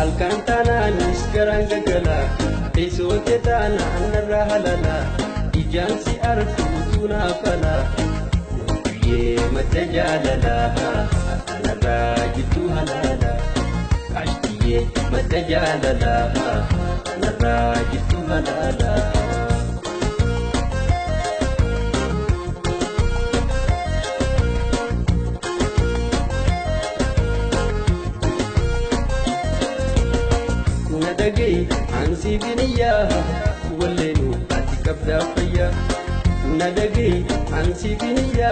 Alkantanaanis garaan gagala teessoo keetaana annarraa halala ijaansi arfuutu naafala guyyee madda jaalala annarraa jidduu halala ashtiyyee madda jaalala annarraa jidduu halala. Nadagay ansi biniya wallenu ati kabda fayya Nadagay ansi biniya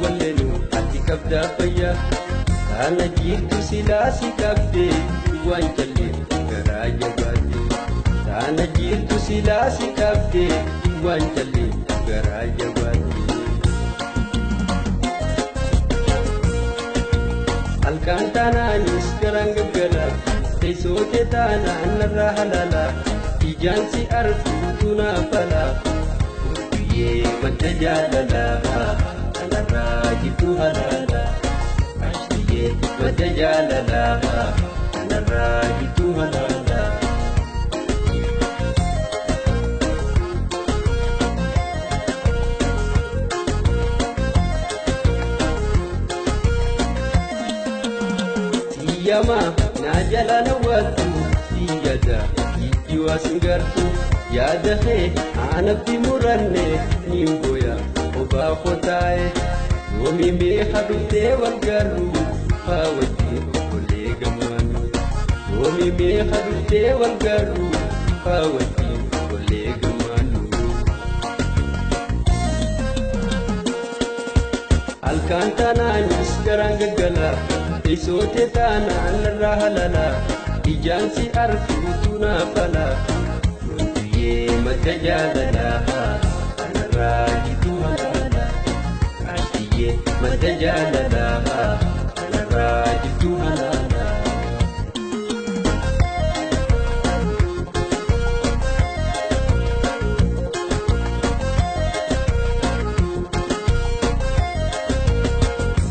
wallenu ati kabda fayya Sana jirtu silasi kabde wanjalle garaya bade Sana jirtu silasi kabde wanjalle garaya bade Alkantanaanis garaan gagala teessoo keetaana annarraa halala ijaansi arfuutu naafala guyyee madda jaalala annarraa jidduu halala ashtiyyee madda jaalala annarraa jidduu halala. Siyama najalana watu siyada ijiwa singartu yada he anabdi muranne nimboya oba khotae yomi me hadute walgaru fawati kolega manu yomi me hadute walgaru fawati kolega manu Alkantanaanis garaan gagala teessoo keetaana annarraa halala ijaansi arfuutu naafala guyyee madda jaalala annarraa jidduu halala ashtiyyee madda jaalala annarraa jidduu halala.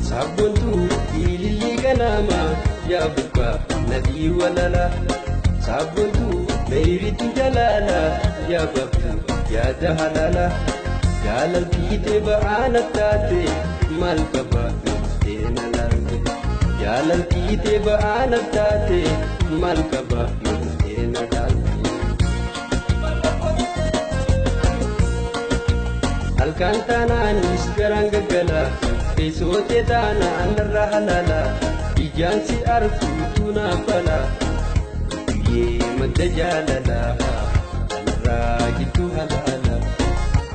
Sabuntu ililli ganama ya buka nabi walala sabuntu meiritu jalala ya babtu ya dahalala jalal kite baana tate mal kaba tena larde jalal kite baana tate mal kaba tena larde Alkantanaanis garaan gagala teessoo keetaana annarraa halala ijaansi arfuutu naafala guyyee madda jaalala annarraa jidduu halala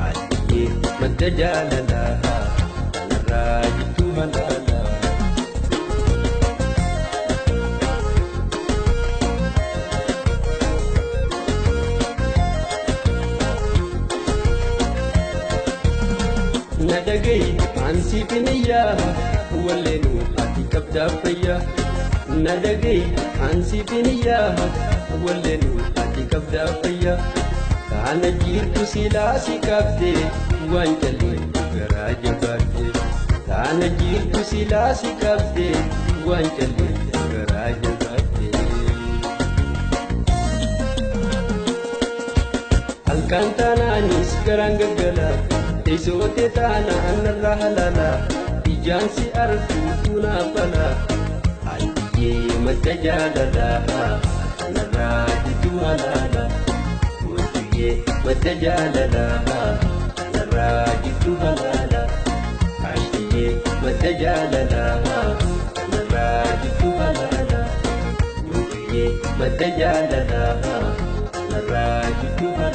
ashtiyyee madda jaalala annarraa jidduu halala. Nadagay ansi biniya wallenu ati kabda fayya Nadagay ansi biniya wallenu ati kabda fayya Kana jirtu silasi kabde wanjalle garaya bade Kana jirtu silasi kabde wanjalle garaya bade Alkantanaanis garaan gagala teessoo keetaana annarraa halala ijaansi arfuutu naafala ashtiyyee madda jaalala annarraa jidduu halala guyyee madda jaalala annarraa jidduu halala ashtiyyee madda jaalala annarraa jidduu halala guyyee madda jaalala annarraa jidduu halala.